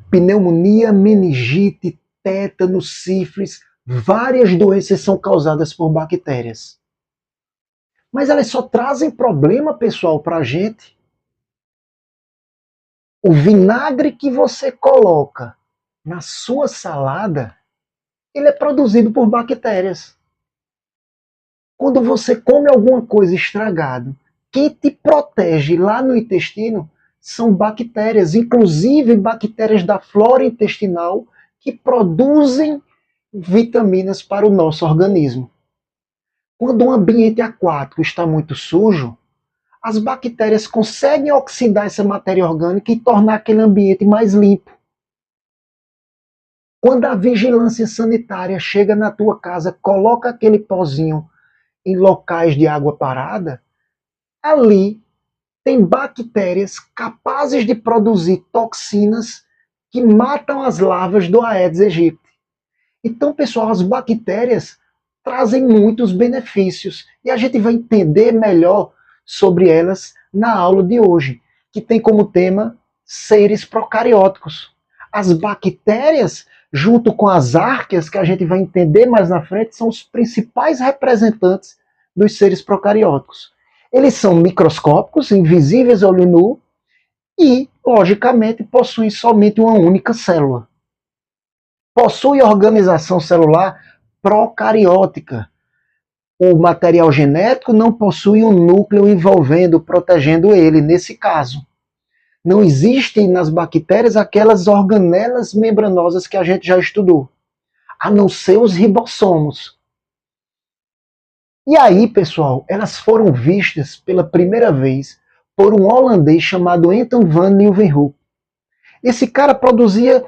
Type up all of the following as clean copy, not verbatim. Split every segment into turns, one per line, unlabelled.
Pneumonia, meningite, tétano, sífilis, várias doenças são causadas por bactérias. Mas elas só trazem problema, pessoal, para a gente. O vinagre que você coloca na sua salada, ele é produzido por bactérias. Quando você come alguma coisa estragada, quem te protege lá no intestino são bactérias, inclusive bactérias da flora intestinal que produzem vitaminas para o nosso organismo. Quando um ambiente aquático está muito sujo, as bactérias conseguem oxidar essa matéria orgânica e tornar aquele ambiente mais limpo. Quando a vigilância sanitária chega na tua casa, coloca aquele pozinho em locais de água parada, ali tem bactérias capazes de produzir toxinas que matam as larvas do Aedes aegypti. Então, pessoal, as bactérias trazem muitos benefícios e a gente vai entender melhor sobre elas na aula de hoje, que tem como tema seres procarióticos. As bactérias, junto com as árqueas, que a gente vai entender mais na frente, são os principais representantes dos seres procarióticos. Eles são microscópicos, invisíveis a olho nu e, logicamente, possuem somente uma única célula. Possui organização celular procariótica. O material genético não possui um núcleo envolvendo, protegendo ele, nesse caso. Não existem nas bactérias aquelas organelas membranosas que a gente já estudou, a não ser os ribossomos. E aí, pessoal, elas foram vistas pela primeira vez por um holandês chamado Anton van Leeuwenhoek. Esse cara produzia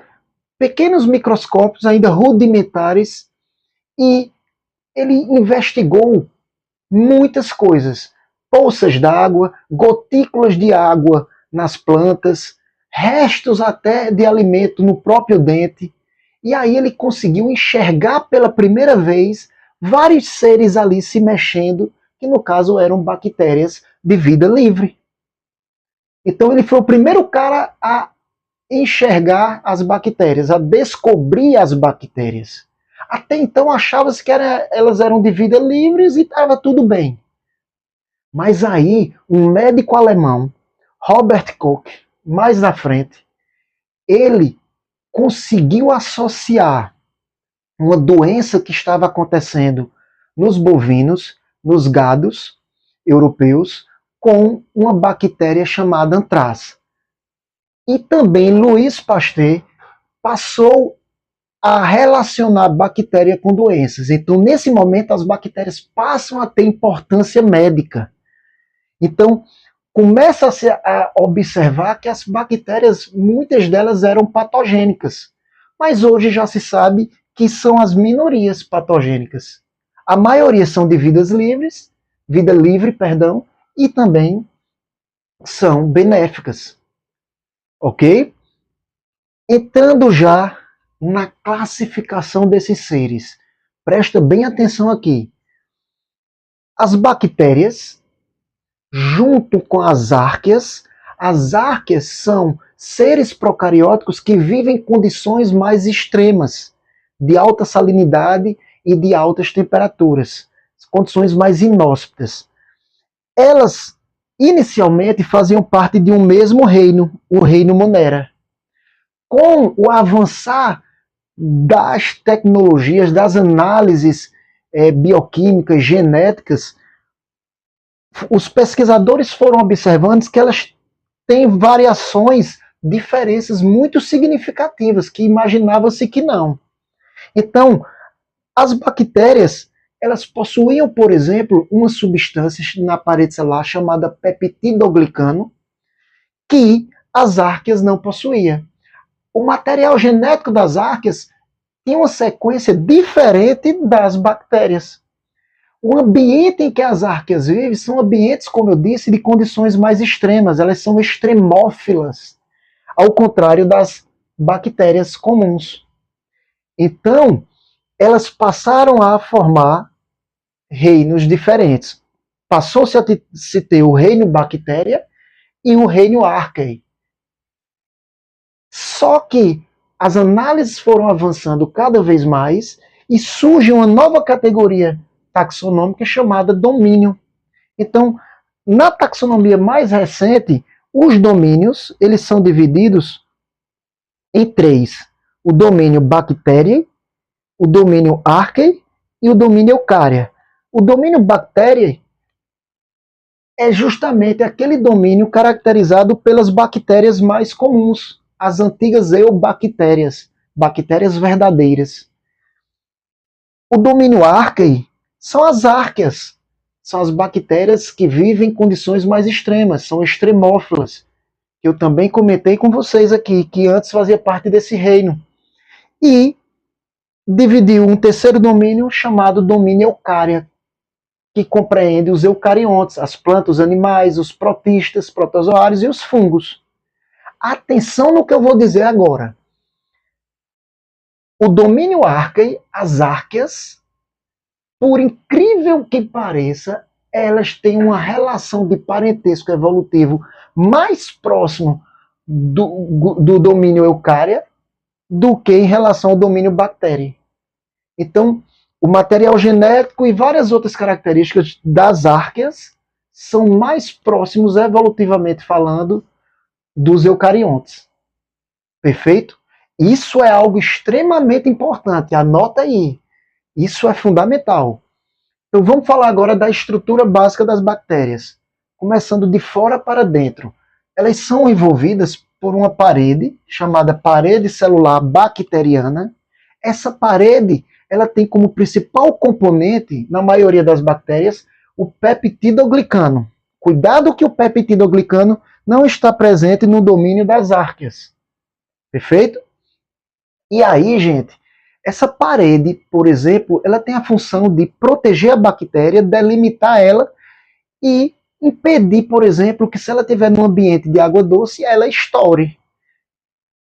pequenos microscópios ainda rudimentares e ele investigou muitas coisas. Poças d'água, gotículas de água nas plantas, restos até de alimento no próprio dente. E aí ele conseguiu enxergar pela primeira vez vários seres ali se mexendo, que no caso eram bactérias de vida livre. Então ele foi o primeiro cara a enxergar as bactérias, a descobrir as bactérias. Até então achava-se que elas eram de vida livres e estava tudo bem. Mas aí um médico alemão, Robert Koch, mais na frente, ele conseguiu associar uma doença que estava acontecendo nos bovinos, nos gados europeus, com uma bactéria chamada antraz. E também Louis Pasteur passou a relacionar bactéria com doenças. Então, nesse momento, as bactérias passam a ter importância médica. Então, começa-se a observar que as bactérias, muitas delas eram patogênicas. Mas hoje já se sabe que são as minorias patogênicas. A maioria são de vida livre, e também são benéficas. Ok? Entrando já na classificação desses seres. Presta bem atenção aqui. As bactérias, junto com as árqueas são seres procarióticos que vivem em condições mais extremas, de alta salinidade e de altas temperaturas, condições mais inóspitas. Elas, inicialmente, faziam parte de um mesmo reino, o reino Monera. Com o avançar das tecnologias, das análises bioquímicas, genéticas, os pesquisadores foram observando que elas têm variações, diferenças muito significativas, que imaginava-se que não. Então, as bactérias, elas possuíam, por exemplo, uma substância na parede celular chamada peptidoglicano, que as árqueas não possuíam. O material genético das árqueas tinha uma sequência diferente das bactérias. O ambiente em que as árqueas vivem são ambientes, como eu disse, de condições mais extremas. Elas são extremófilas, ao contrário das bactérias comuns. Então, elas passaram a formar reinos diferentes. Passou-se a se ter o reino bactéria e o reino arqueia. Só que as análises foram avançando cada vez mais e surge uma nova categoria taxonômica chamada domínio. Então, na taxonomia mais recente, os domínios eles são divididos em três: o domínio Bacteriae, o domínio Archaea e o domínio Eukarya. O domínio Bacteriae é justamente aquele domínio caracterizado pelas bactérias mais comuns, as antigas eubactérias, bactérias verdadeiras. O domínio Archaea são as árqueas, são as bactérias que vivem em condições mais extremas, são extremófilas, que eu também comentei com vocês aqui, que antes fazia parte desse reino. E dividiu um terceiro domínio chamado domínio Eukarya, que compreende os eucariontes, as plantas, os animais, os protistas, protozoários e os fungos. Atenção no que eu vou dizer agora. O domínio Archaea, as árqueas, por incrível que pareça, elas têm uma relação de parentesco evolutivo mais próximo do domínio Eukarya do que em relação ao domínio Bacteriae. Então, o material genético e várias outras características das árqueas são mais próximos, evolutivamente falando, dos eucariontes. Perfeito? Isso é algo extremamente importante, anota aí. Isso é fundamental. Então vamos falar agora da estrutura básica das bactérias. Começando de fora para dentro. Elas são envolvidas por uma parede, chamada parede celular bacteriana. Essa parede ela tem como principal componente, na maioria das bactérias, o peptidoglicano. Cuidado que o peptidoglicano não está presente no domínio das árqueas. Perfeito? E aí, gente, essa parede, por exemplo, ela tem a função de proteger a bactéria, delimitar ela e impedir, por exemplo, que se ela estiver num ambiente de água doce, ela estoure.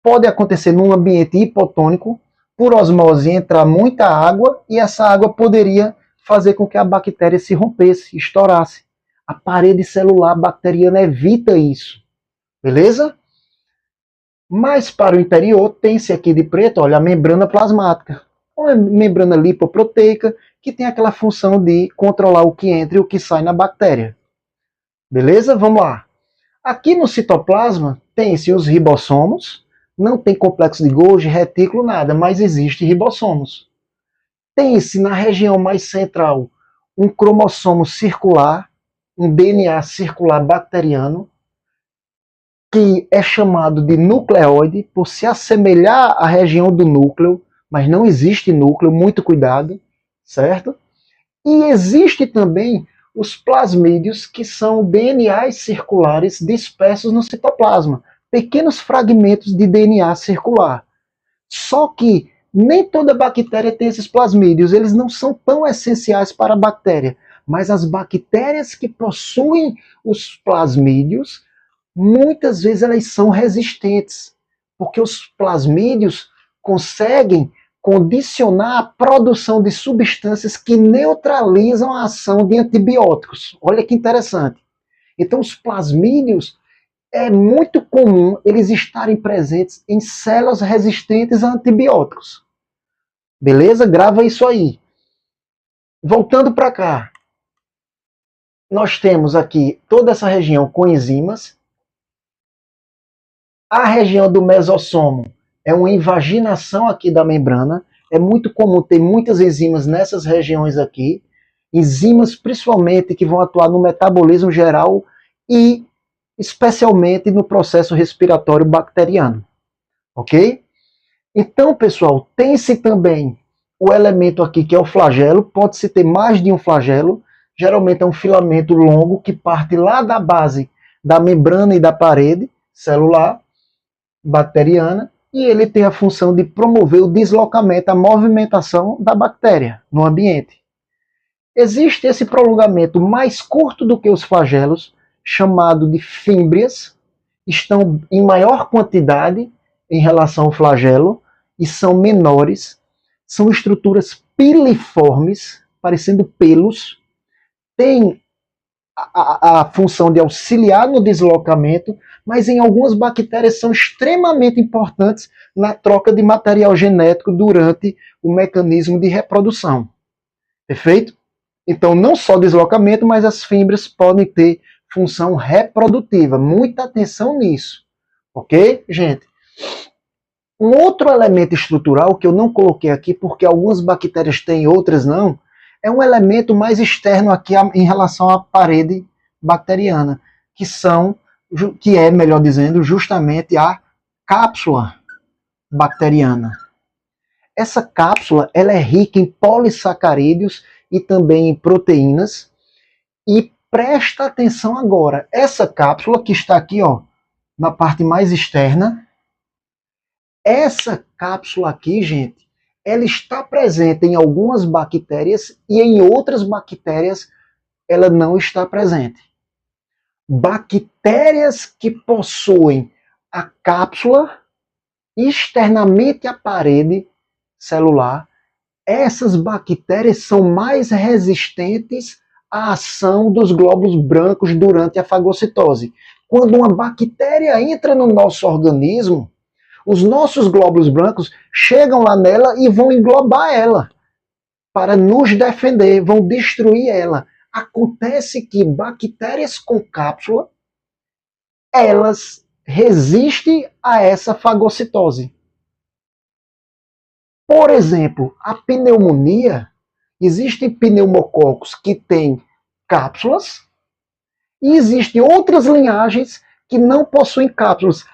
Pode acontecer num ambiente hipotônico, por osmose entrar muita água e essa água poderia fazer com que a bactéria se rompesse, estourasse. A parede celular bacteriana evita isso. Beleza? Mas para o interior tem-se aqui de preto, olha, a membrana plasmática, uma membrana lipoproteica que tem aquela função de controlar o que entra e o que sai na bactéria. Beleza? Vamos lá. Aqui no citoplasma tem-se os ribossomos, não tem complexo de Golgi, retículo, nada, mas existe ribossomos. Tem-se na região mais central um cromossomo circular, um DNA circular bacteriano, que é chamado de nucleóide por se assemelhar à região do núcleo, mas não existe núcleo, muito cuidado, certo? E existe também os plasmídeos, que são DNAs circulares dispersos no citoplasma, pequenos fragmentos de DNA circular. Só que nem toda bactéria tem esses plasmídeos, eles não são tão essenciais para a bactéria, mas as bactérias que possuem os plasmídeos, muitas vezes elas são resistentes, porque os plasmídeos conseguem condicionar a produção de substâncias que neutralizam a ação de antibióticos. Olha que interessante. Então os plasmídeos, é muito comum eles estarem presentes em células resistentes a antibióticos. Beleza? Grava isso aí. Voltando para cá. Nós temos aqui toda essa região com enzimas. A região do mesossomo é uma invaginação aqui da membrana. É muito comum ter muitas enzimas nessas regiões aqui. Enzimas principalmente que vão atuar no metabolismo geral e especialmente no processo respiratório bacteriano. Ok? Então, pessoal, tem-se também o elemento aqui que é o flagelo. Pode-se ter mais de um flagelo. Geralmente é um filamento longo que parte lá da base da membrana e da parede celular bacteriana, e ele tem a função de promover o deslocamento, a movimentação da bactéria no ambiente. Existe esse prolongamento mais curto do que os flagelos, chamado de fímbrias, estão em maior quantidade em relação ao flagelo e são menores, são estruturas piliformes, parecendo pelos, tem a função de auxiliar no deslocamento, mas em algumas bactérias são extremamente importantes na troca de material genético durante o mecanismo de reprodução. Perfeito? Então, não só deslocamento, mas as fibras podem ter função reprodutiva. Muita atenção nisso. Ok, gente? Um outro elemento estrutural que eu não coloquei aqui, porque algumas bactérias têm, outras não, é um elemento mais externo aqui em relação à parede bacteriana, que é, melhor dizendo, justamente a cápsula bacteriana. Essa cápsula ela é rica em polissacarídeos e também em proteínas. E presta atenção agora, essa cápsula que está aqui, ó, na parte mais externa, essa cápsula aqui, gente, ela está presente em algumas bactérias e em outras bactérias ela não está presente. Bactérias que possuem a cápsula externamente à parede celular, essas bactérias são mais resistentes à ação dos glóbulos brancos durante a fagocitose. Quando uma bactéria entra no nosso organismo, os nossos glóbulos brancos chegam lá nela e vão englobar ela para nos defender, vão destruir ela. Acontece que bactérias com cápsula, elas resistem a essa fagocitose. Por exemplo, a pneumonia, existem pneumococos que têm cápsulas e existem outras linhagens que não possuem cápsulas.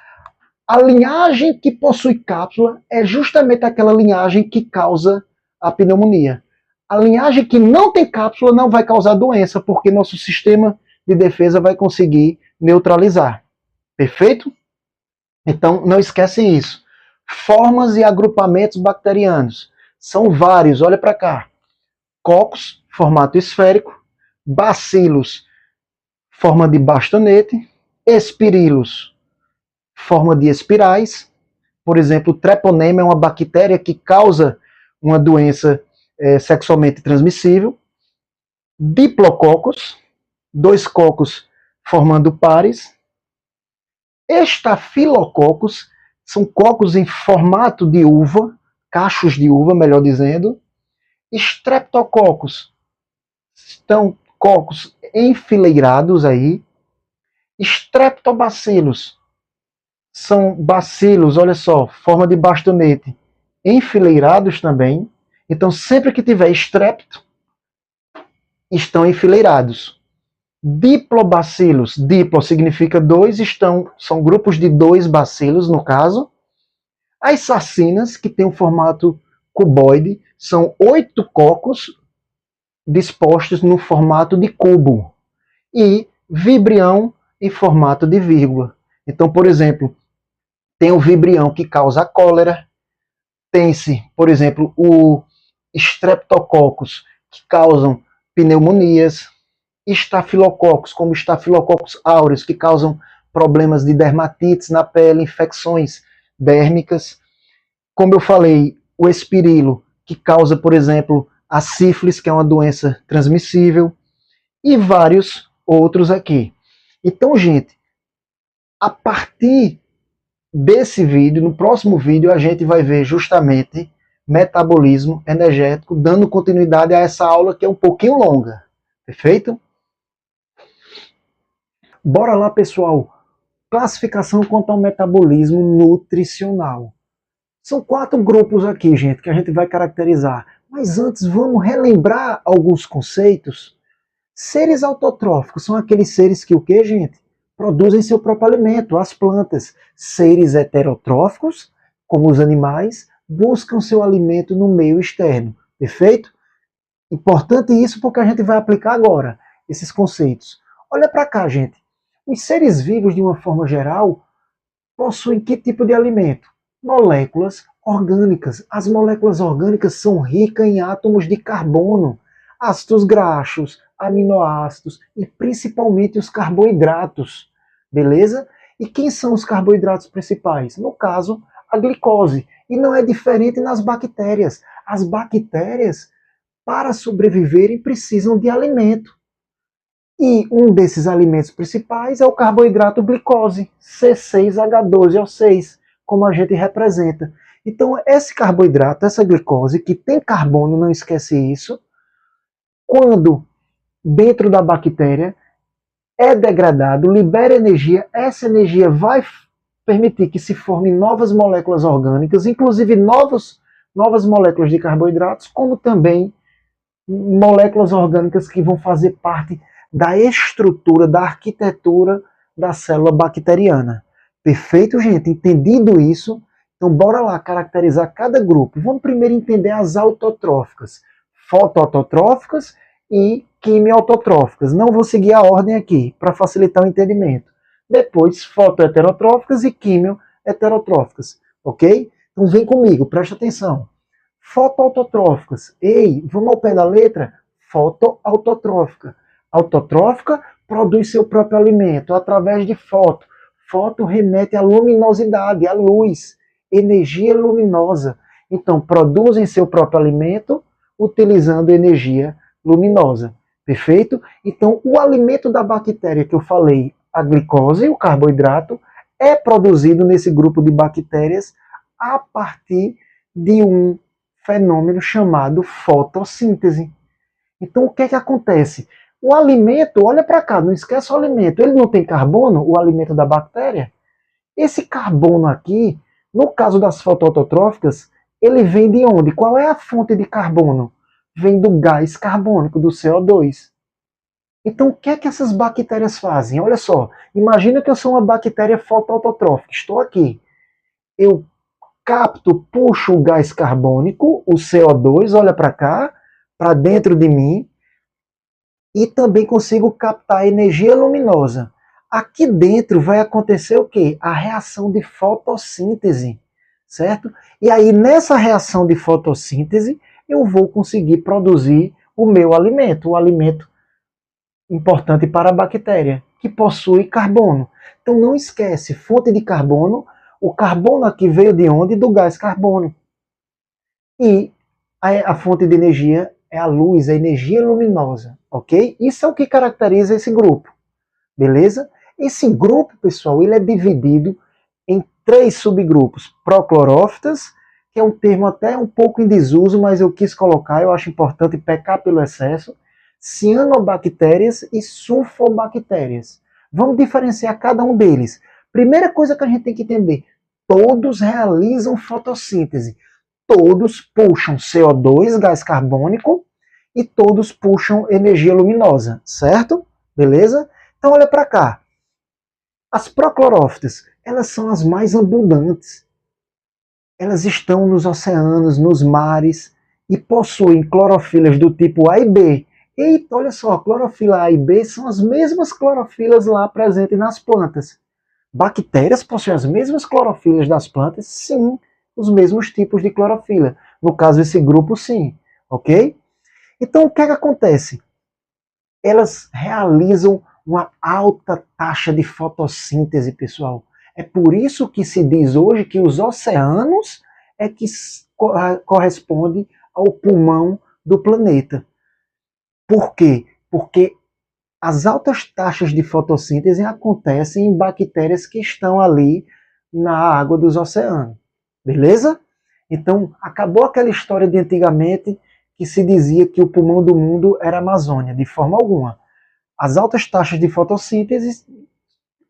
A linhagem que possui cápsula é justamente aquela linhagem que causa a pneumonia. A linhagem que não tem cápsula não vai causar doença, porque nosso sistema de defesa vai conseguir neutralizar. Perfeito? Então, não esquecem isso. Formas e agrupamentos bacterianos. São vários, olha para cá. Cocos, formato esférico. Bacilos, forma de bastonete. Espirilos, forma de espirais. Por exemplo, o treponema é uma bactéria que causa uma doença sexualmente transmissível. Diplococos, 2 cocos formando pares. Estafilococos, são cocos em formato de uva, cachos de uva, melhor dizendo. Streptococos, estão cocos enfileirados aí. Streptobacilos, são bacilos, olha só, forma de bastonete, enfileirados também. Então, sempre que tiver strepto, estão enfileirados. Diplobacilos, diplo significa 2, são grupos de 2 bacilos, no caso. As sacinas, que tem um formato cuboide, são 8 cocos dispostos no formato de cubo. E vibrião em formato de vírgula. Então, por exemplo, tem o vibrião que causa a cólera, tem-se, por exemplo, o streptococcus, que causam pneumonias, estafilococos, como estafilococcus aureus, que causam problemas de dermatites na pele, infecções dérmicas. Como eu falei, o espirilo, que causa, por exemplo, a sífilis, que é uma doença transmissível, e vários outros aqui. Então, gente, a partir desse vídeo, no próximo vídeo, a gente vai ver justamente metabolismo energético, dando continuidade a essa aula que é um pouquinho longa. Perfeito? Bora lá, pessoal. Classificação quanto ao metabolismo nutricional. São 4 grupos aqui, gente, que a gente vai caracterizar. Mas antes, vamos relembrar alguns conceitos. Seres autotróficos são aqueles seres que o quê, gente? Produzem seu próprio alimento, as plantas. Seres heterotróficos, como os animais, buscam seu alimento no meio externo. Perfeito? Importante isso porque a gente vai aplicar agora esses conceitos. Olha para cá, gente. Os seres vivos, de uma forma geral, possuem que tipo de alimento? Moléculas orgânicas. As moléculas orgânicas são ricas em átomos de carbono, ácidos graxos, aminoácidos e principalmente os carboidratos. Beleza? E quem são os carboidratos principais? No caso, a glicose. E não é diferente nas bactérias. As bactérias, para sobreviverem, precisam de alimento. E um desses alimentos principais é o carboidrato glicose, C6H12O6, como a gente representa. Então, esse carboidrato, essa glicose, que tem carbono, não esquece isso, quando dentro da bactéria é degradado, libera energia, essa energia vai permitir que se formem novas moléculas orgânicas, inclusive novas moléculas de carboidratos, como também moléculas orgânicas que vão fazer parte da estrutura, da arquitetura da célula bacteriana. Perfeito, gente? Entendido isso? Então, bora lá caracterizar cada grupo. Vamos primeiro entender as autotróficas, fotoautotróficas e quimioautotróficas. Não vou seguir a ordem aqui, para facilitar o entendimento. Depois, fotoheterotróficas e quimioheterotróficas. Ok? Então, vem comigo, presta atenção. Fotoautotróficas. Ei, vamos ao pé da letra? Fotoautotrófica. Autotrófica produz seu próprio alimento através de foto. Foto remete à luminosidade, à luz, energia luminosa. Então, produzem seu próprio alimento utilizando energia luminosa. Perfeito? Então, o alimento da bactéria que eu falei, a glicose, o carboidrato, é produzido nesse grupo de bactérias a partir de um fenômeno chamado fotossíntese. Então, o que é que acontece? O alimento, olha para cá, não esquece o alimento, ele não tem carbono, o alimento da bactéria? Esse carbono aqui, no caso das fotoautotróficas, ele vem de onde? Qual é a fonte de carbono? Vem do gás carbônico, do CO2. Então, o que é que essas bactérias fazem? Olha só, imagina que eu sou uma bactéria fotoautotrófica, estou aqui. Eu capto, puxo o gás carbônico, o CO2, olha para cá, para dentro de mim, e também consigo captar energia luminosa. Aqui dentro vai acontecer o quê? A reação de fotossíntese, certo? E aí, nessa reação de fotossíntese, eu vou conseguir produzir o meu alimento, o alimento importante para a bactéria, que possui carbono. Então, não esquece, fonte de carbono, o carbono aqui veio de onde? Do gás carbônico. E a fonte de energia é a luz, a energia luminosa, ok? Isso é o que caracteriza esse grupo, beleza? Esse grupo, pessoal, ele é dividido em 3 subgrupos. Proclorófitas, que é um termo até um pouco em desuso, mas eu quis colocar, eu acho importante pecar pelo excesso. Cianobactérias e sulfobactérias. Vamos diferenciar cada um deles. Primeira coisa que a gente tem que entender, todos realizam fotossíntese. Todos puxam CO2, gás carbônico, e todos puxam energia luminosa, certo? Beleza? Então olha para cá. As proclorófitas, elas são as mais abundantes. Elas estão nos oceanos, nos mares, e possuem clorofilas do tipo A e B. Eita, olha só, clorofila A e B são as mesmas clorofilas lá presentes nas plantas. Bactérias possuem as mesmas clorofilas das plantas? Sim, os mesmos tipos de clorofila. No caso, esse grupo, sim. Ok? Então, o que é que acontece? Elas realizam uma alta taxa de fotossíntese, pessoal. É por isso que se diz hoje que os oceanos é que corresponde ao pulmão do planeta. Por quê? Porque as altas taxas de fotossíntese acontecem em bactérias que estão ali na água dos oceanos. Beleza? Então, acabou aquela história de antigamente que se dizia que o pulmão do mundo era a Amazônia, de forma alguma. As altas taxas de fotossíntese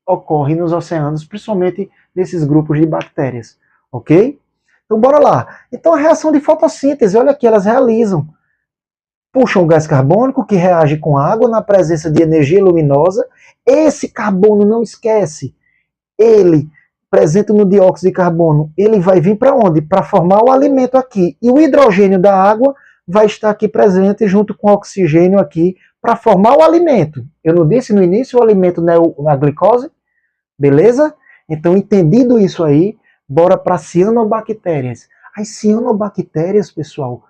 ocorrem nos oceanos, principalmente nesses grupos de bactérias. Ok? Então, bora lá. Então, a reação de fotossíntese, olha aqui, elas realizam. Puxam o gás carbônico, que reage com água na presença de energia luminosa. Esse carbono, não esquece, ele presente no dióxido de carbono, ele vai vir para onde? Para formar o alimento aqui. E o hidrogênio da água vai estar aqui presente junto com o oxigênio aqui para formar o alimento. Eu não disse no início o alimento não é a glicose? Beleza? Então, entendido isso aí, bora para cianobactérias. As cianobactérias, pessoal,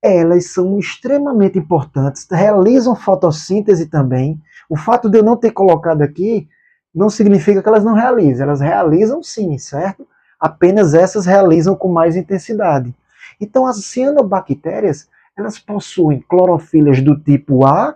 elas são extremamente importantes, realizam fotossíntese também. O fato de eu não ter colocado aqui não significa que elas não realizam. Elas realizam sim, certo? Apenas essas realizam com mais intensidade. Então, as cianobactérias, elas possuem clorofilas do tipo A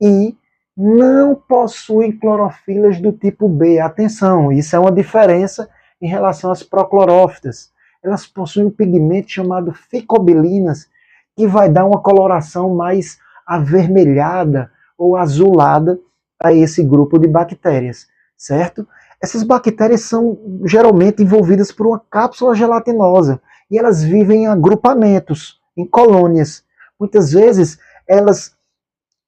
e não possuem clorofilas do tipo B. Atenção, isso é uma diferença em relação às proclorófitas. Elas possuem um pigmento chamado ficobilinas, que vai dar uma coloração mais avermelhada ou azulada a esse grupo de bactérias, certo? Essas bactérias são geralmente envolvidas por uma cápsula gelatinosa e elas vivem em agrupamentos, em colônias. Muitas vezes elas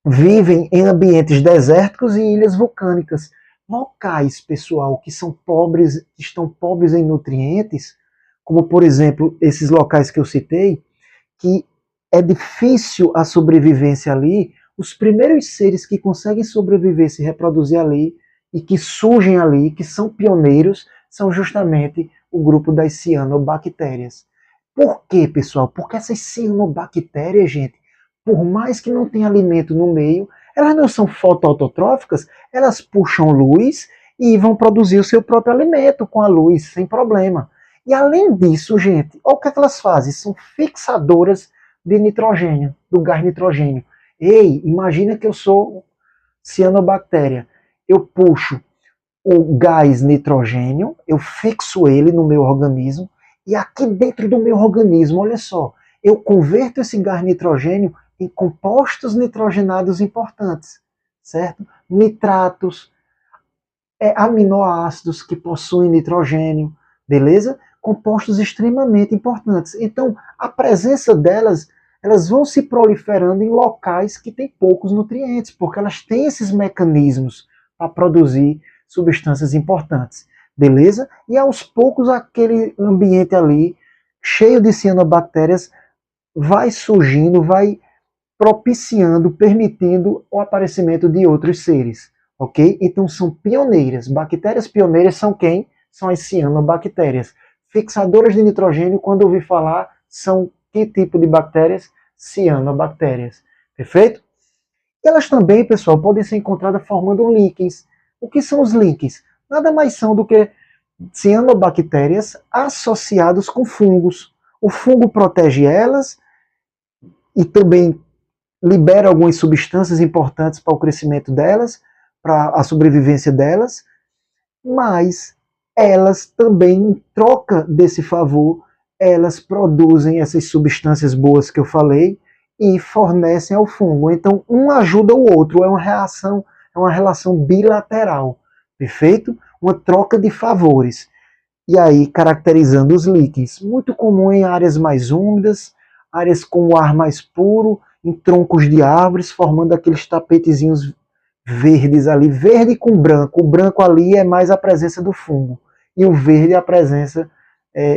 vivem em ambientes desérticos e ilhas vulcânicas. Locais, pessoal, que são pobres, que estão pobres em nutrientes, como por exemplo esses locais que eu citei, que é difícil a sobrevivência ali, os primeiros seres que conseguem sobreviver, se reproduzir ali, e que surgem ali, que são pioneiros, são justamente o grupo das cianobactérias. Por quê, pessoal? Porque essas cianobactérias, gente, por mais que não tenha alimento no meio, elas não são fotoautotróficas, elas puxam luz e vão produzir o seu próprio alimento com a luz, sem problema. E além disso, gente, olha o que elas fazem, são fixadoras de nitrogênio, do gás nitrogênio. Ei, imagina que eu sou cianobactéria. Eu puxo o gás nitrogênio, eu fixo ele no meu organismo, e aqui dentro do meu organismo, olha só, eu converto esse gás nitrogênio em compostos nitrogenados importantes, certo? Nitratos, aminoácidos que possuem nitrogênio, beleza? Compostos extremamente importantes. Então, a presença delas, elas vão se proliferando em locais que têm poucos nutrientes, porque elas têm esses mecanismos para produzir substâncias importantes, beleza? E aos poucos aquele ambiente ali, cheio de cianobactérias, vai surgindo, vai propiciando, permitindo o aparecimento de outros seres, ok? Então são pioneiras. Bactérias pioneiras são quem? São as cianobactérias. Fixadoras de nitrogênio, quando eu ouvi falar, são que tipo de bactérias? Cianobactérias. Perfeito? E elas também, pessoal, podem ser encontradas formando líquens. O que são os líquens? Nada mais são do que cianobactérias associados com fungos. O fungo protege elas e também libera algumas substâncias importantes para o crescimento delas, para a sobrevivência delas, mas elas também, em troca desse favor, elas produzem essas substâncias boas que eu falei e fornecem ao fungo. Então, um ajuda o outro, é uma relação bilateral, perfeito? Uma troca de favores. E aí, caracterizando os líquens, muito comum em áreas mais úmidas, áreas com o ar mais puro, em troncos de árvores, formando aqueles tapetezinhos verdes ali, verde com branco. O branco ali é mais a presença do fungo, e o verde é a presença,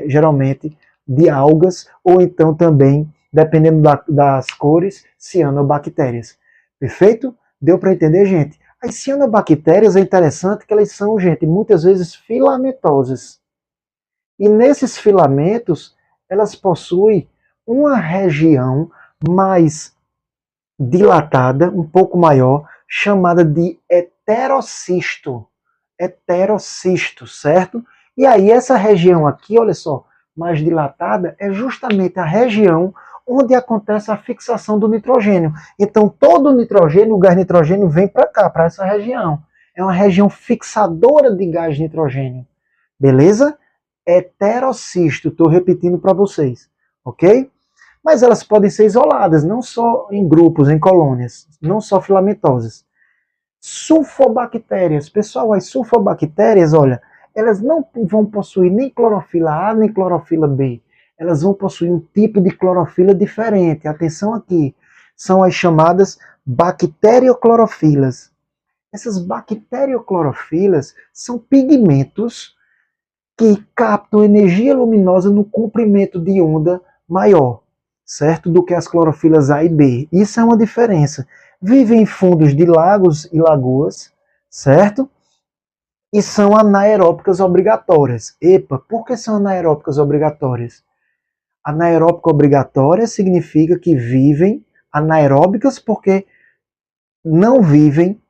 geralmente, de algas, ou então também, dependendo das cores, cianobactérias. Perfeito? Deu para entender, gente? As cianobactérias é interessante que elas são, gente, muitas vezes filamentosas. E nesses filamentos, elas possuem uma região mais dilatada, um pouco maior, chamada de heterocisto. Heterocisto, certo? E aí essa região aqui, olha só, mais dilatada, é justamente a região onde acontece a fixação do nitrogênio. Então todo o nitrogênio, o gás nitrogênio, vem para cá, para essa região. É uma região fixadora de gás nitrogênio. Beleza? Heterocisto, estou repetindo para vocês, ok? Mas elas podem ser isoladas, não só em grupos, em colônias, não só filamentosas. Sulfobactérias, pessoal, as sulfobactérias, olha, elas não vão possuir nem clorofila A nem clorofila B. Elas vão possuir um tipo de clorofila diferente. Atenção aqui, são as chamadas bacterioclorofilas. Essas bacterioclorofilas são pigmentos que captam energia luminosa no comprimento de onda maior, certo? Do que as clorofilas A e B. Isso é uma diferença. Vivem em fundos de lagos e lagoas, certo? E são anaeróbicas obrigatórias. Epa, por que são anaeróbicas obrigatórias? Anaeróbica obrigatória significa que vivem anaeróbicas porque não vivem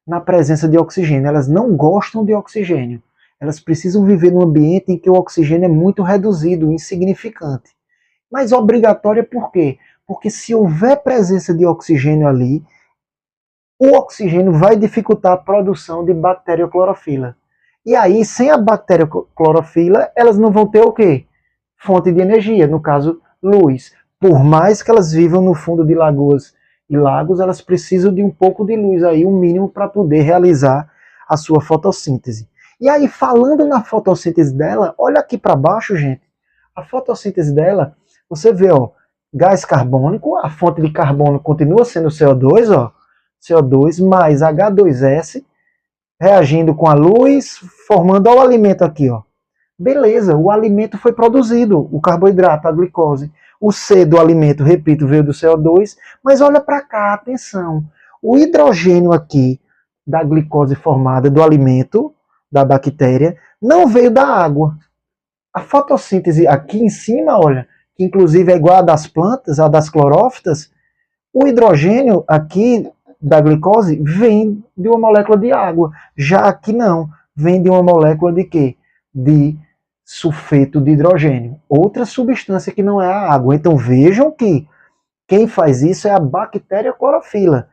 na presença de oxigênio. Elas não gostam de oxigênio. Elas precisam viver num ambiente em que o oxigênio é muito reduzido, insignificante. Mas obrigatória por quê? Porque se houver presença de oxigênio ali, o oxigênio vai dificultar a produção de bacterioclorofila. E aí, sem a bacterioclorofila, elas não vão ter o quê? Fonte de energia, no caso, luz. Por mais que elas vivam no fundo de lagoas e lagos, elas precisam de um pouco de luz aí, o mínimo para poder realizar a sua fotossíntese. E aí, falando na fotossíntese dela, olha aqui para baixo, gente. A fotossíntese dela, você vê, ó, gás carbônico, a fonte de carbono continua sendo CO2, ó, CO2 mais H2S, reagindo com a luz, formando ó, o alimento aqui, ó. Beleza, o alimento foi produzido, o carboidrato, a glicose. O C do alimento, repito, veio do CO2, mas olha para cá, atenção. O hidrogênio aqui, da glicose formada do alimento, da bactéria, não veio da água. A fotossíntese aqui em cima, olha, que inclusive é igual a das plantas, a das clorófitas, o hidrogênio aqui da glicose vem de uma molécula de água. Já aqui não, vem de uma molécula de quê? De sulfeto de hidrogênio. Outra substância que não é a água. Então vejam que quem faz isso é a bactéria clorofila.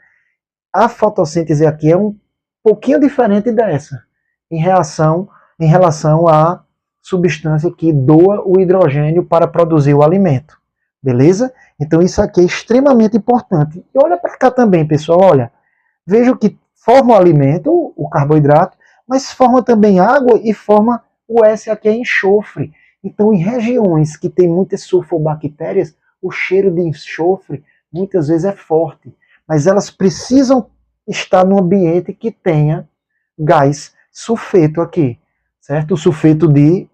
A fotossíntese aqui é um pouquinho diferente dessa, em relação à substância que doa o hidrogênio para produzir o alimento. Beleza? Então isso aqui é extremamente importante. E olha para cá também, pessoal, olha. Veja que forma o alimento, o carboidrato, mas forma também água e forma o S aqui é enxofre. Então em regiões que tem muitas sulfobactérias, o cheiro de enxofre muitas vezes é forte. Mas elas precisam estar num ambiente que tenha gás sulfeto aqui, certo? O sulfeto de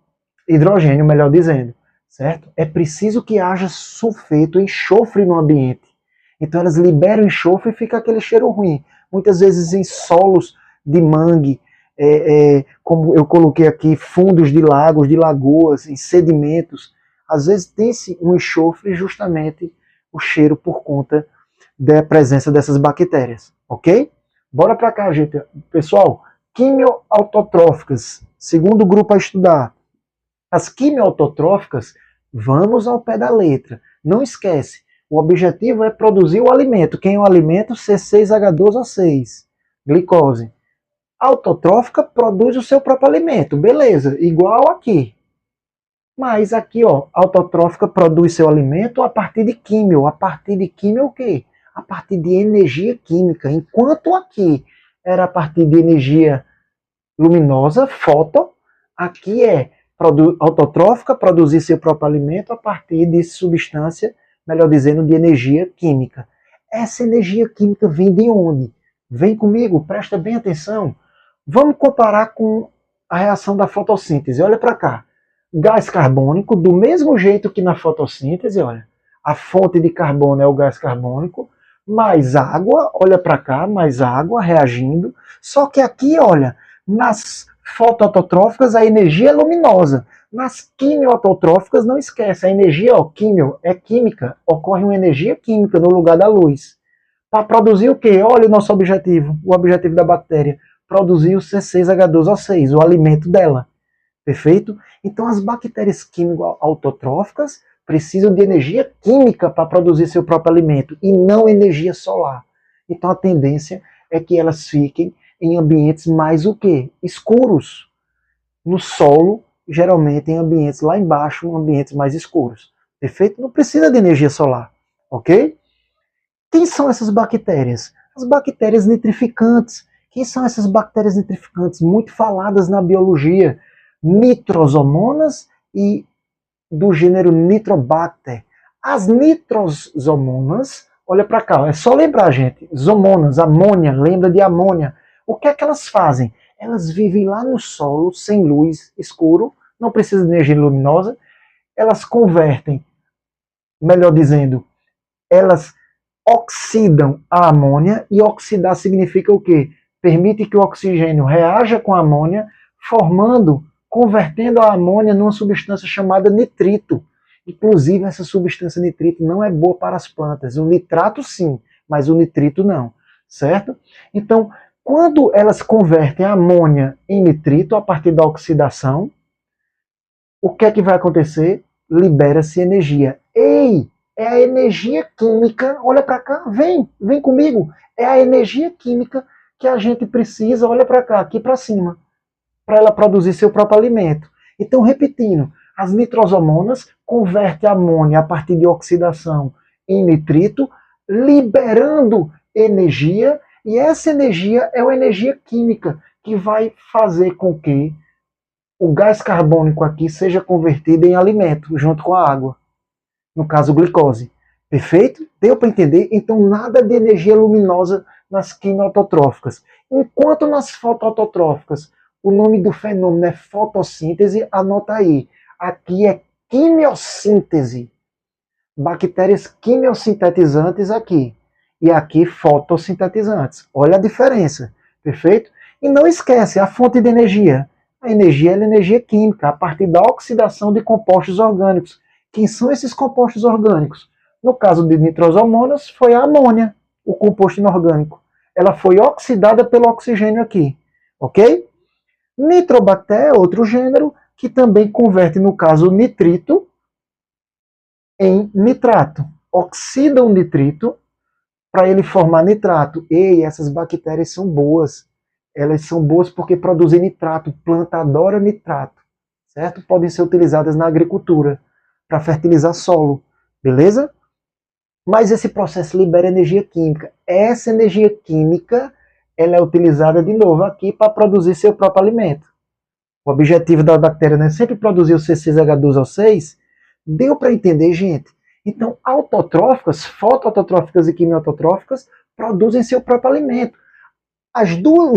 hidrogênio, melhor dizendo. Certo? É preciso que haja sulfeto, enxofre no ambiente. Então elas liberam enxofre e fica aquele cheiro ruim. Muitas vezes em solos de mangue, como eu coloquei aqui, fundos de lagos, de lagoas, em sedimentos, às vezes tem-se um enxofre justamente o cheiro por conta da presença dessas bactérias. Ok? Bora para cá, gente. Pessoal, quimioautotróficas, segundo grupo a estudar. As quimioautotróficas, vamos ao pé da letra. Não esquece, o objetivo é produzir o alimento. Quem é o alimento? C6H12O6, glicose. Autotrófica produz o seu próprio alimento, beleza, igual aqui. Mas aqui, ó, autotrófica produz seu alimento a partir de químio. A partir de químio o quê? A partir de energia química. Enquanto aqui era a partir de energia luminosa, foto, aqui é autotrófica, produzir seu próprio alimento a partir de substância, melhor dizendo, de energia química. Essa energia química vem de onde? Vem comigo, presta bem atenção. Vamos comparar com a reação da fotossíntese. Olha para cá. Gás carbônico, do mesmo jeito que na fotossíntese, olha, a fonte de carbono é o gás carbônico, mais água, olha para cá, mais água reagindo. Só que aqui, olha, nas fotoautotróficas a energia é luminosa. Nas quimioautotróficas, não esquece, a energia químio é química, ocorre uma energia química no lugar da luz. Para produzir o quê? Olha o nosso objetivo, o objetivo da bactéria, produzir o C6H12O6, o alimento dela. Perfeito? Então as bactérias quimioautotróficas precisam de energia química para produzir seu próprio alimento e não energia solar. Então a tendência é que elas fiquem em ambientes mais o quê? Escuros. No solo, geralmente em ambientes lá embaixo, ambientes mais escuros. Perfeito? Não precisa de energia solar. Ok? Quem são essas bactérias? As bactérias nitrificantes. Quem são essas bactérias nitrificantes? Muito faladas na biologia. Nitrosomonas e do gênero Nitrobacter. As nitrosomonas, olha para cá, é só lembrar, gente. Zomonas, amônia, lembra de amônia. O que é que elas fazem? Elas vivem lá no solo, sem luz, escuro, não precisa de energia luminosa. Elas convertem, melhor dizendo, elas oxidam a amônia, e oxidar significa o quê? Permite que o oxigênio reaja com a amônia, convertendo a amônia numa substância chamada nitrito. Inclusive, essa substância nitrito não é boa para as plantas. O nitrato sim, mas o nitrito não, certo? Então, quando elas convertem a amônia em nitrito a partir da oxidação, o que é que vai acontecer? Libera-se energia. Ei, é a energia química, olha para cá, vem comigo, é a energia química que a gente precisa, olha para cá, aqui para cima, para ela produzir seu próprio alimento. Então, repetindo, as nitrosomonas convertem a amônia a partir de oxidação em nitrito, liberando energia, e essa energia é uma energia química que vai fazer com que o gás carbônico aqui seja convertido em alimento, junto com a água. No caso, glicose. Perfeito? Deu para entender? Então, nada de energia luminosa nas quimioautotróficas. Enquanto nas fotoautotróficas, o nome do fenômeno é fotossíntese, anota aí. Aqui é quimiossíntese. Bactérias quimiosintetizantes aqui. E aqui fotossintetizantes. Olha a diferença. Perfeito? E não esquece, a fonte de energia. A energia é a energia química, a partir da oxidação de compostos orgânicos. Quem são esses compostos orgânicos? No caso de nitrosomonas, foi a amônia, o composto inorgânico. Ela foi oxidada pelo oxigênio aqui. Ok? Nitrobacter é outro gênero que também converte, no caso, o nitrito em nitrato. Oxida o nitrito para ele formar nitrato. E essas bactérias são boas. Elas são boas porque produzem nitrato. Planta adora nitrato. Certo? Podem ser utilizadas na agricultura para fertilizar solo. Beleza? Mas esse processo libera energia química. Essa energia química ela é utilizada de novo aqui para produzir seu próprio alimento. O objetivo da bactéria não é sempre produzir o C6H12O6. Deu para entender, gente? Então, autotróficas, fotoautotróficas e quimioautotróficas produzem seu próprio alimento. Os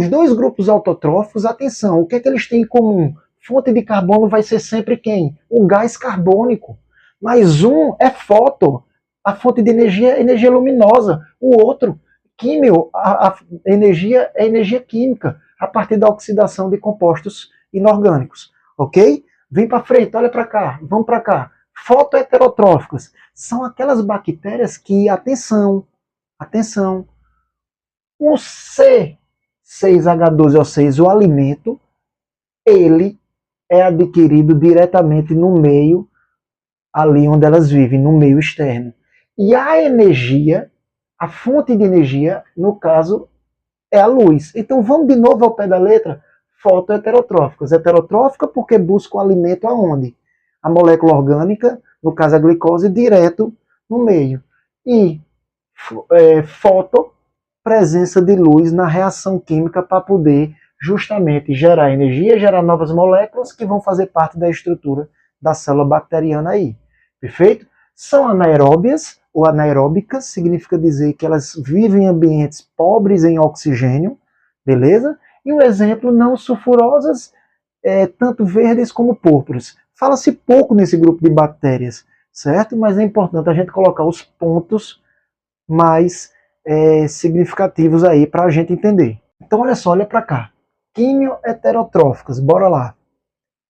dois grupos autotróficos, atenção, o que é que eles têm em comum? Fonte de carbono vai ser sempre quem? O gás carbônico. Mas um é foto, a fonte de energia é energia luminosa. O outro, químio, a energia é energia química, a partir da oxidação de compostos inorgânicos. Ok? Vem para frente, olha para cá, vamos para cá. Fotoheterotróficas são aquelas bactérias que, atenção, o C6H12O6, o alimento, ele é adquirido diretamente no meio ali onde elas vivem, no meio externo. E a energia, a fonte de energia, no caso, é a luz. Então vamos de novo ao pé da letra, fotoheterotróficas. Heterotrófica porque busca o alimento aonde? A molécula orgânica, no caso a glicose, direto no meio. E foto, presença de luz na reação química para poder justamente gerar energia, gerar novas moléculas que vão fazer parte da estrutura da célula bacteriana aí. Perfeito? São anaeróbias ou anaeróbicas, significa dizer que elas vivem em ambientes pobres em oxigênio, beleza? E um exemplo, não sulfurosas, tanto verdes como púrpuras. Fala-se pouco nesse grupo de bactérias, certo? Mas é importante a gente colocar os pontos mais significativos aí para a gente entender. Então olha só, olha para cá. Quimioheterotróficas, bora lá.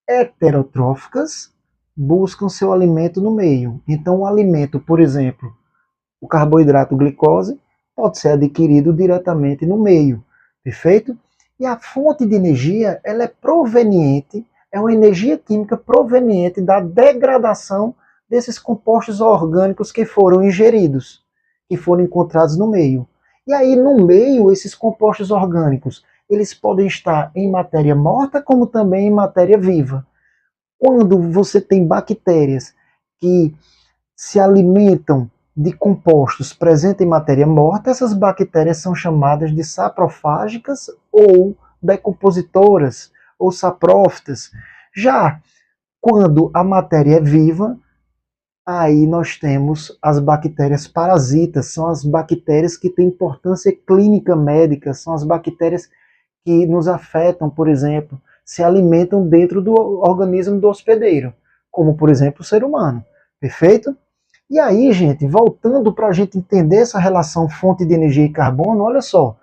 Heterotróficas buscam seu alimento no meio. Então o alimento, por exemplo, o carboidrato glicose, pode ser adquirido diretamente no meio. Perfeito? E a fonte de energia, ela é proveniente, é uma energia química proveniente da degradação desses compostos orgânicos que foram ingeridos, que foram encontrados no meio. E aí, no meio, esses compostos orgânicos, eles podem estar em matéria morta, como também em matéria viva. Quando você tem bactérias que se alimentam de compostos presentes em matéria morta, essas bactérias são chamadas de saprofágicas ou decompositoras, ou saprófitas. Já quando a matéria é viva, aí nós temos as bactérias parasitas, são as bactérias que têm importância clínica médica, são as bactérias que nos afetam, por exemplo, se alimentam dentro do organismo do hospedeiro, como, por exemplo, o ser humano. Perfeito? E aí, gente, voltando para a gente entender essa relação fonte de energia e carbono, olha só,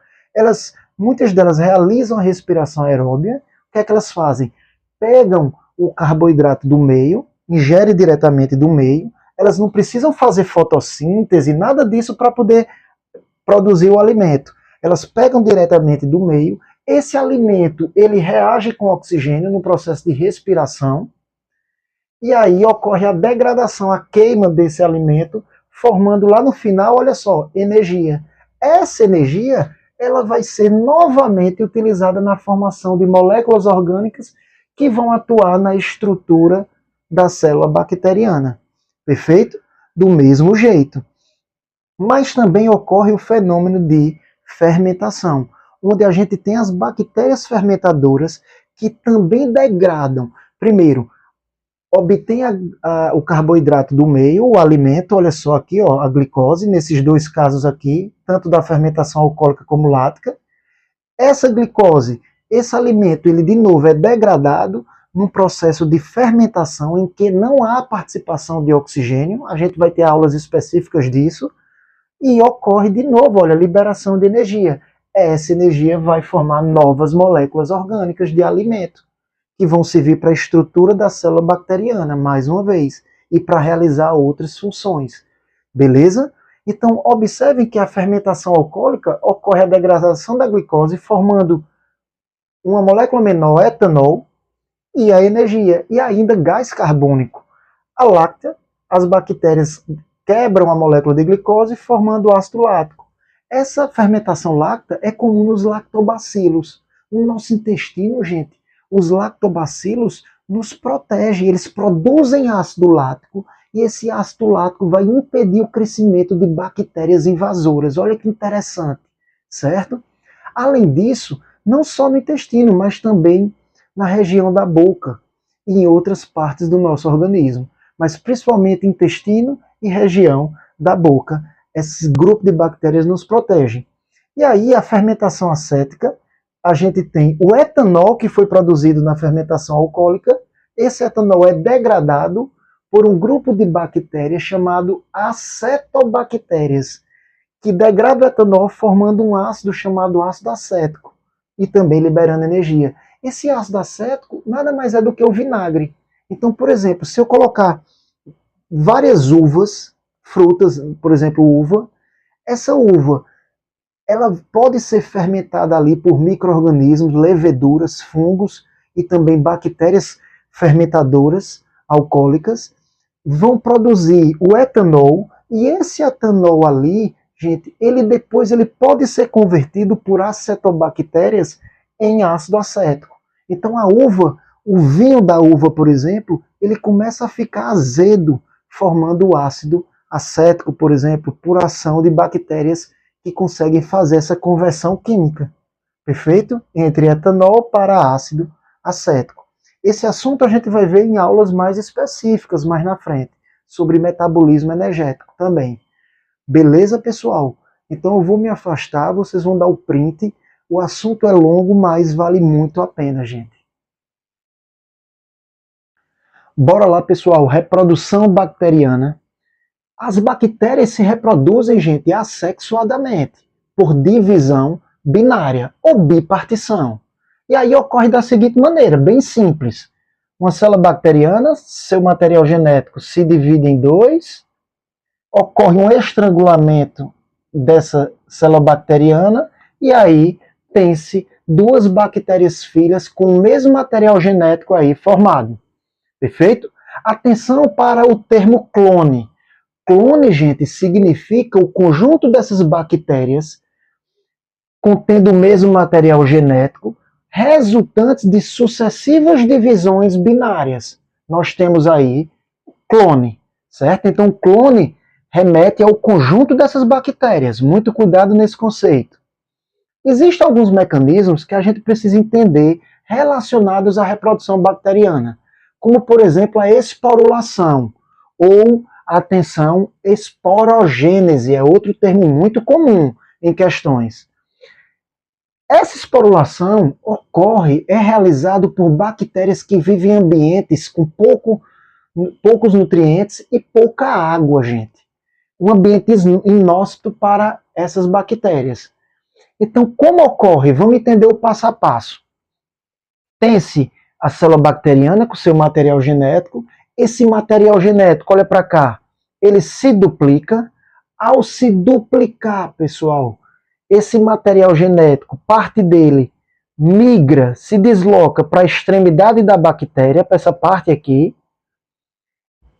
muitas delas realizam a respiração aeróbia. O que é que elas fazem? Pegam o carboidrato do meio, ingerem diretamente do meio, elas não precisam fazer fotossíntese, nada disso para poder produzir o alimento. Elas pegam diretamente do meio, esse alimento ele reage com oxigênio no processo de respiração, e aí ocorre a degradação, a queima desse alimento, formando lá no final, olha só, energia. Essa energia, ela vai ser novamente utilizada na formação de moléculas orgânicas que vão atuar na estrutura da célula bacteriana. Perfeito? Do mesmo jeito. Mas também ocorre o fenômeno de fermentação, onde a gente tem as bactérias fermentadoras que também degradam. Primeiro, obtém o carboidrato do meio, o alimento, olha só aqui, ó, a glicose, nesses dois casos aqui, tanto da fermentação alcoólica como lática. Essa glicose, esse alimento, ele de novo é degradado num processo de fermentação em que não há participação de oxigênio, a gente vai ter aulas específicas disso, e ocorre de novo, olha, liberação de energia. Essa energia vai formar novas moléculas orgânicas de alimento, que vão servir para a estrutura da célula bacteriana, mais uma vez, e para realizar outras funções. Beleza? Então, observem que a fermentação alcoólica ocorre a degradação da glicose, formando uma molécula menor, etanol, e a energia, e ainda gás carbônico. A láctea, as bactérias quebram a molécula de glicose, formando ácido lático. Essa fermentação láctea é comum nos lactobacilos. No nosso intestino, gente, os lactobacilos nos protegem, eles produzem ácido lático, e esse ácido lático vai impedir o crescimento de bactérias invasoras. Olha que interessante, certo? Além disso, não só no intestino, mas também na região da boca e em outras partes do nosso organismo, mas principalmente intestino e região da boca. Esse grupo de bactérias nos protege. E aí a fermentação acética, a gente tem o etanol que foi produzido na fermentação alcoólica. Esse etanol é degradado por um grupo de bactérias chamado acetobactérias, que degrada o etanol formando um ácido chamado ácido acético e também liberando energia. Esse ácido acético nada mais é do que o vinagre. Então, por exemplo, se eu colocar várias uvas, frutas, por exemplo, uva, essa uva ela pode ser fermentada ali por micro-organismos, leveduras, fungos e também bactérias fermentadoras alcoólicas, vão produzir o etanol, e esse etanol ali, gente, ele pode ser convertido por acetobactérias em ácido acético. Então a uva, o vinho da uva, por exemplo, ele começa a ficar azedo, formando o ácido acético, por exemplo, por ação de bactérias que conseguem fazer essa conversão química, perfeito? Entre etanol para ácido acético. Esse assunto a gente vai ver em aulas mais específicas mais na frente, sobre metabolismo energético também. Beleza, pessoal? Então eu vou me afastar, vocês vão dar o print. O assunto é longo, mas vale muito a pena, gente. Bora lá, pessoal. Reprodução bacteriana. As bactérias se reproduzem, gente, assexuadamente, por divisão binária ou bipartição. E aí ocorre da seguinte maneira, bem simples. Uma célula bacteriana, seu material genético se divide em dois, ocorre um estrangulamento dessa célula bacteriana, e aí tem-se duas bactérias filhas com o mesmo material genético aí formado. Perfeito? Atenção para o termo clone. Clone, gente, significa o conjunto dessas bactérias contendo o mesmo material genético, resultantes de sucessivas divisões binárias. Nós temos aí clone, certo? Então, clone remete ao conjunto dessas bactérias. Muito cuidado nesse conceito. Existem alguns mecanismos que a gente precisa entender relacionados à reprodução bacteriana, como, por exemplo, a esporulação ou atenção, esporogênese, é outro termo muito comum em questões. Essa esporulação é realizada por bactérias que vivem em ambientes com poucos nutrientes e pouca água, gente. Um ambiente inóspito para essas bactérias. Então, como ocorre? Vamos entender o passo a passo. Tem-se a célula bacteriana com seu material genético. Esse material genético, olha para cá, ele se duplica. Ao se duplicar, pessoal, esse material genético, parte dele migra, se desloca para a extremidade da bactéria, para essa parte aqui.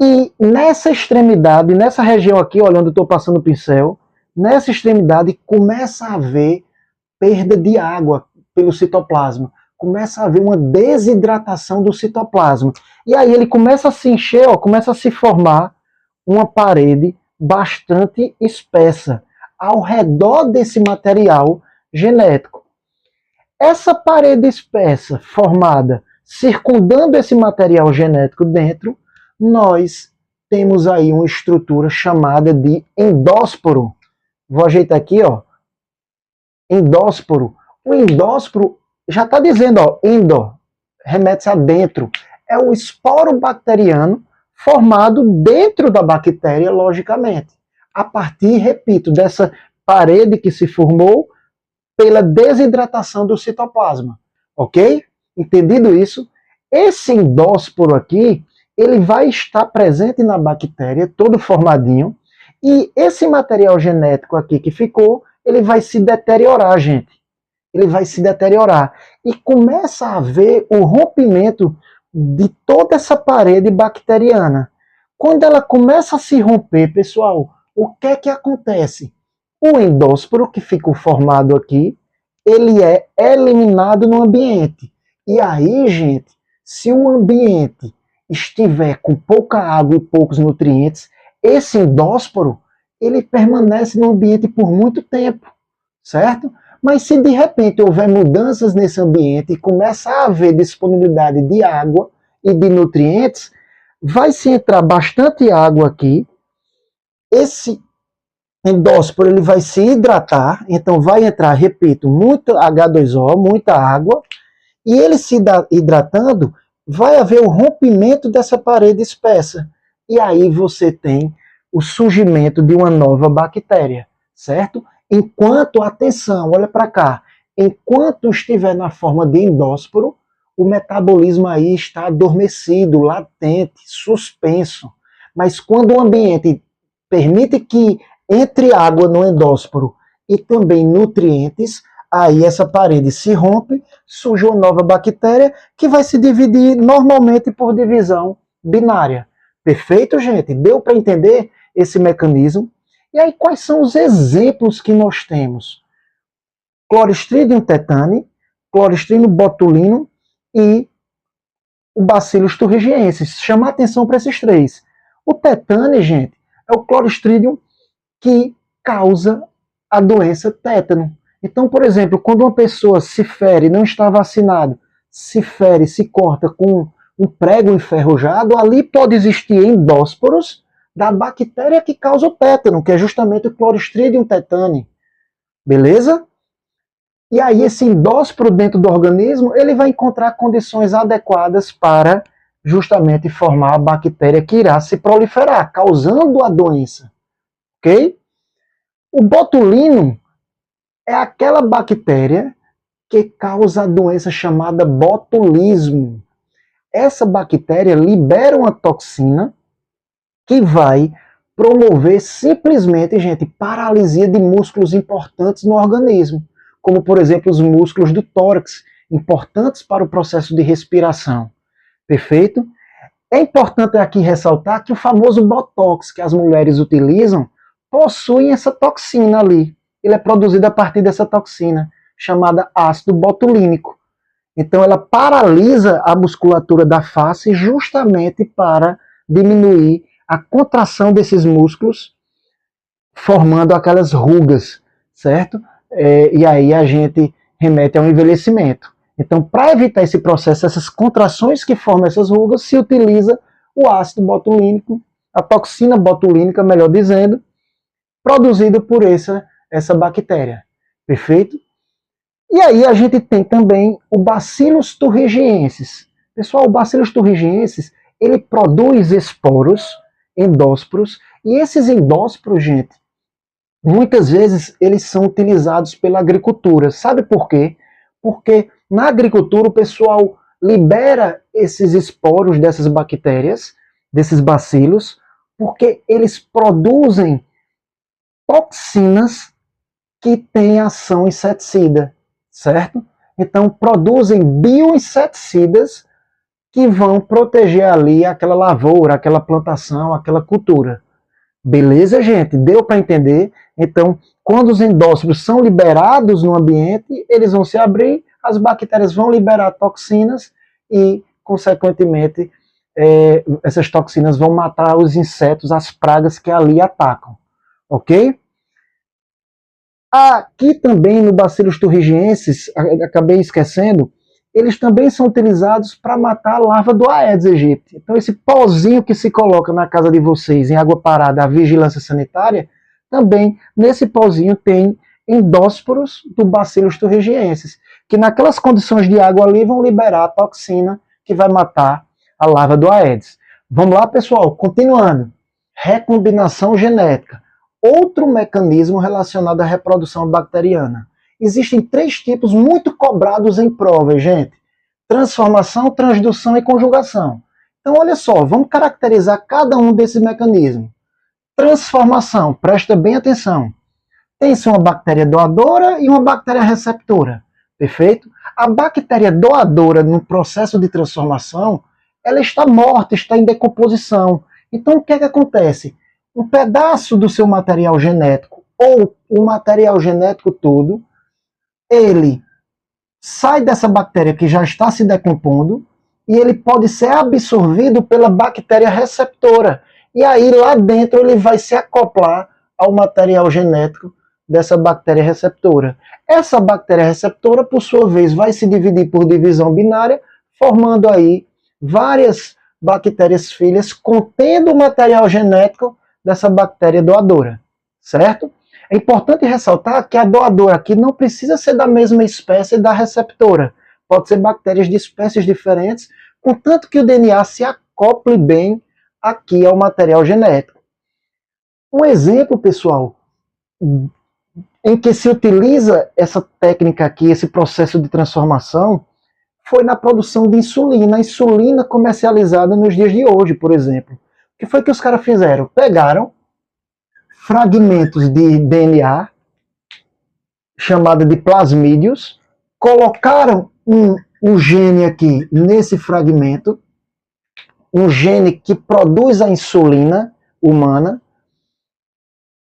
E nessa extremidade, nessa região aqui, olha onde eu estou passando o pincel, nessa extremidade começa a haver perda de água pelo citoplasma. Começa a haver uma desidratação do citoplasma. E aí ele começa a se encher, ó, começa a se formar uma parede bastante espessa ao redor desse material genético. Essa parede espessa formada circundando esse material genético dentro, nós temos aí uma estrutura chamada de endósporo. Vou ajeitar aqui, ó. Endósporo. O endósporo já está dizendo, ó, endo, remete-se a dentro. É o esporo bacteriano formado dentro da bactéria, logicamente. A partir, repito, dessa parede que se formou pela desidratação do citoplasma. Ok? Entendido isso? Esse endósporo aqui, ele vai estar presente na bactéria, todo formadinho, e esse material genético aqui que ficou, ele vai se deteriorar, gente. Ele vai se deteriorar. E começa a haver o rompimento de toda essa parede bacteriana. Quando ela começa a se romper, pessoal, o que é que acontece? O endósporo que ficou formado aqui, ele é eliminado no ambiente. E aí, gente, se o ambiente estiver com pouca água e poucos nutrientes, esse endósporo, ele permanece no ambiente por muito tempo, certo? Mas se de repente houver mudanças nesse ambiente e começa a haver disponibilidade de água e de nutrientes, vai se entrar bastante água aqui, esse endósporo ele vai se hidratar, então vai entrar, repito, muito H2O, muita água, e ele se hidratando, vai haver o rompimento dessa parede espessa. E aí você tem o surgimento de uma nova bactéria, certo? Enquanto, atenção, olha para cá, enquanto estiver na forma de endósporo, o metabolismo aí está adormecido, latente, suspenso. Mas quando o ambiente permite que entre água no endósporo e também nutrientes, aí essa parede se rompe, surge uma nova bactéria que vai se dividir normalmente por divisão binária. Perfeito, gente? Deu para entender esse mecanismo? E aí, quais são os exemplos que nós temos? Clostridium tetani, Clostridium botulinum e o Bacillus thuringiensis. Chamar atenção para esses três. O tetani, gente, é o Clostridium que causa a doença tétano. Então, por exemplo, quando uma pessoa se fere, não está vacinado, se fere, se corta com um prego enferrujado, ali pode existir endósporos da bactéria que causa o tétano, que é justamente o Clostridium tetani. Beleza? E aí esse endósporo dentro do organismo, ele vai encontrar condições adequadas para justamente formar a bactéria que irá se proliferar, causando a doença. Ok? O botulino é aquela bactéria que causa a doença chamada botulismo. Essa bactéria libera uma toxina que vai promover simplesmente, gente, paralisia de músculos importantes no organismo, como, por exemplo, os músculos do tórax, importantes para o processo de respiração. Perfeito? É importante aqui ressaltar que o famoso Botox que as mulheres utilizam possui essa toxina ali. Ele é produzido a partir dessa toxina, chamada ácido botulínico. Então ela paralisa a musculatura da face justamente para diminuir a contração desses músculos, formando aquelas rugas, certo? E aí a gente remete ao envelhecimento. Então, para evitar esse processo, essas contrações que formam essas rugas, se utiliza o ácido botulínico, a toxina botulínica, melhor dizendo, produzido por essa bactéria. Perfeito? E aí a gente tem também o Bacillus thuringiensis. Pessoal, o Bacillus thuringiensis, ele produz esporos, endósporos, e esses endósporos, gente, muitas vezes eles são utilizados pela agricultura. Sabe por quê? Porque na agricultura o pessoal libera esses esporos dessas bactérias, desses bacilos, porque eles produzem toxinas que têm ação inseticida, certo? Então produzem bioinseticidas que vão proteger ali aquela lavoura, aquela plantação, aquela cultura. Beleza, gente? Deu para entender? Então, quando os endócitos são liberados no ambiente, eles vão se abrir, as bactérias vão liberar toxinas e, consequentemente, essas toxinas vão matar os insetos, as pragas que ali atacam. Ok? Aqui também no Bacillus thuringiensis, acabei esquecendo, eles também são utilizados para matar a larva do Aedes aegypti. Então esse pozinho que se coloca na casa de vocês em água parada, a vigilância sanitária, também nesse pozinho tem endósporos do Bacillus thuringiensis, que naquelas condições de água ali vão liberar a toxina que vai matar a larva do Aedes. Vamos lá, pessoal, continuando. Recombinação genética. Outro mecanismo relacionado à reprodução bacteriana. Existem 3 tipos muito cobrados em provas, gente. Transformação, transdução e conjugação. Então, olha só, vamos caracterizar cada um desses mecanismos. Transformação, presta bem atenção. Tem-se uma bactéria doadora e uma bactéria receptora. Perfeito? A bactéria doadora, no processo de transformação, ela está morta, está em decomposição. Então, o que é que acontece? Um pedaço do seu material genético, ou o material genético todo, ele sai dessa bactéria que já está se decompondo e ele pode ser absorvido pela bactéria receptora. E aí lá dentro ele vai se acoplar ao material genético dessa bactéria receptora. Essa bactéria receptora, por sua vez, vai se dividir por divisão binária, formando aí várias bactérias filhas contendo o material genético dessa bactéria doadora, certo? É importante ressaltar que a doadora aqui não precisa ser da mesma espécie da receptora. Pode ser bactérias de espécies diferentes, contanto que o DNA se acople bem aqui ao material genético. Um exemplo, pessoal, em que se utiliza essa técnica aqui, esse processo de transformação, foi na produção de insulina. A insulina comercializada nos dias de hoje, por exemplo. O que foi que os caras fizeram? Pegaram fragmentos de DNA, chamada de plasmídios, colocaram um gene aqui nesse fragmento, um gene que produz a insulina humana.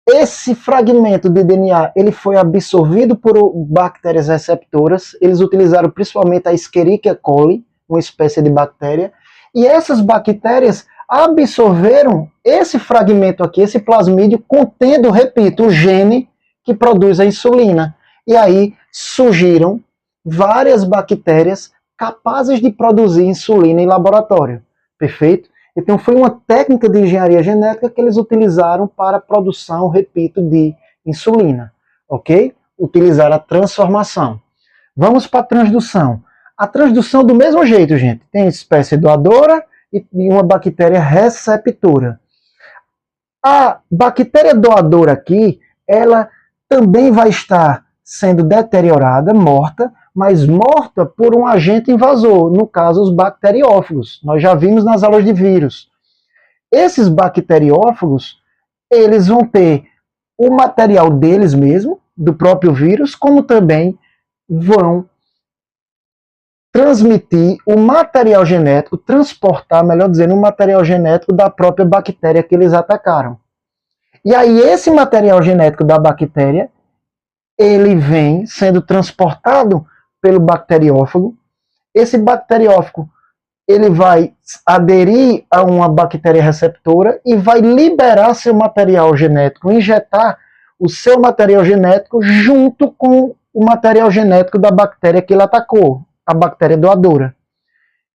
Esse fragmento de DNA ele foi absorvido por bactérias receptoras. Eles utilizaram principalmente a Escherichia coli, uma espécie de bactéria, e essas bactérias absorveram esse fragmento aqui, esse plasmídio, contendo, repito, o gene que produz a insulina. E aí surgiram várias bactérias capazes de produzir insulina em laboratório. Perfeito? Então foi uma técnica de engenharia genética que eles utilizaram para a produção, repito, de insulina. Ok? Utilizaram a transformação. Vamos para a transdução. A transdução do mesmo jeito, gente. Tem espécie doadora e uma bactéria receptora. A bactéria doadora aqui, ela também vai estar sendo deteriorada, morta, mas morta por um agente invasor, no caso os bacteriófagos. Nós já vimos nas aulas de vírus. Esses bacteriófagos, eles vão ter o material deles mesmo, do próprio vírus, como também vão transmitir o material genético, transportar, melhor dizendo, o material genético da própria bactéria que eles atacaram. E aí esse material genético da bactéria, ele vem sendo transportado pelo bacteriófago. Esse bacteriófago, ele vai aderir a uma bactéria receptora e vai liberar seu material genético, injetar o seu material genético junto com o material genético da bactéria que ele atacou, a bactéria doadora.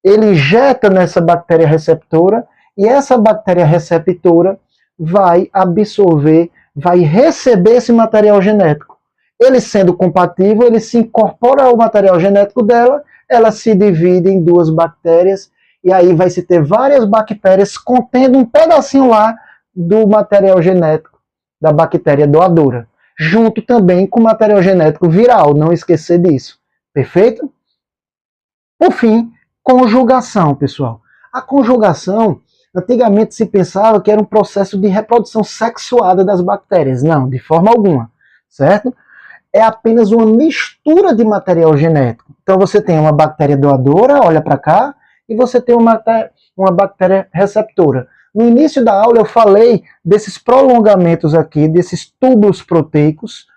Ele injeta nessa bactéria receptora e essa bactéria receptora vai absorver, vai receber esse material genético. Ele sendo compatível, ele se incorpora ao material genético dela, ela se divide em 2 bactérias e aí vai se ter várias bactérias contendo um pedacinho lá do material genético da bactéria doadora, junto também com o material genético viral, não esquecer disso. Perfeito? Por fim, conjugação, pessoal. A conjugação, antigamente se pensava que era um processo de reprodução sexuada das bactérias. Não, de forma alguma, certo? É apenas uma mistura de material genético. Então você tem uma bactéria doadora, olha para cá, e você tem uma bactéria receptora. No início da aula eu falei desses prolongamentos aqui, desses túbulos proteicos,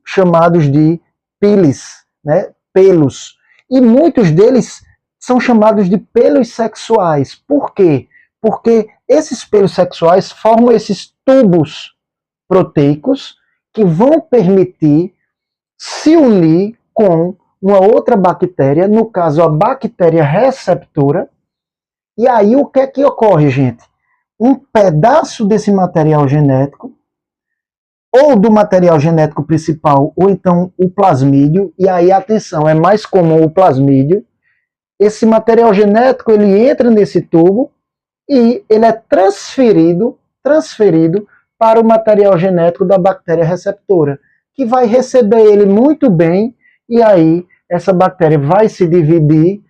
chamados de pilis, né? Pelos. E muitos deles são chamados de pelos sexuais. Por quê? Porque esses pelos sexuais formam esses tubos proteicos que vão permitir se unir com uma outra bactéria, no caso a bactéria receptora. E aí o que é que ocorre, gente? Um pedaço desse material genético, ou do material genético principal, ou então o plasmídio, e aí atenção, é mais comum o plasmídio. Esse material genético ele entra nesse tubo e ele é transferido para o material genético da bactéria receptora, que vai receber ele muito bem, e aí essa bactéria vai se dividir,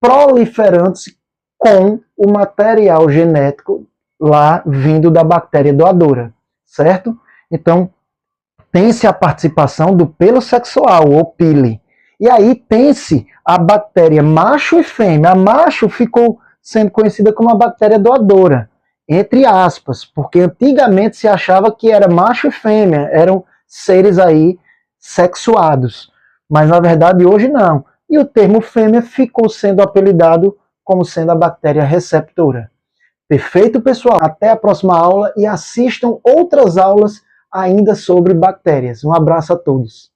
proliferando-se com o material genético lá vindo da bactéria doadora, certo? Então, tem-se a participação do pelo sexual, ou pile. E aí tem-se a bactéria macho e fêmea. A macho ficou sendo conhecida como a bactéria doadora, entre aspas, porque antigamente se achava que era macho e fêmea, eram seres aí sexuados. Mas na verdade hoje não. E o termo fêmea ficou sendo apelidado como sendo a bactéria receptora. Perfeito, pessoal? Até a próxima aula e assistam outras aulas ainda sobre bactérias. Um abraço a todos.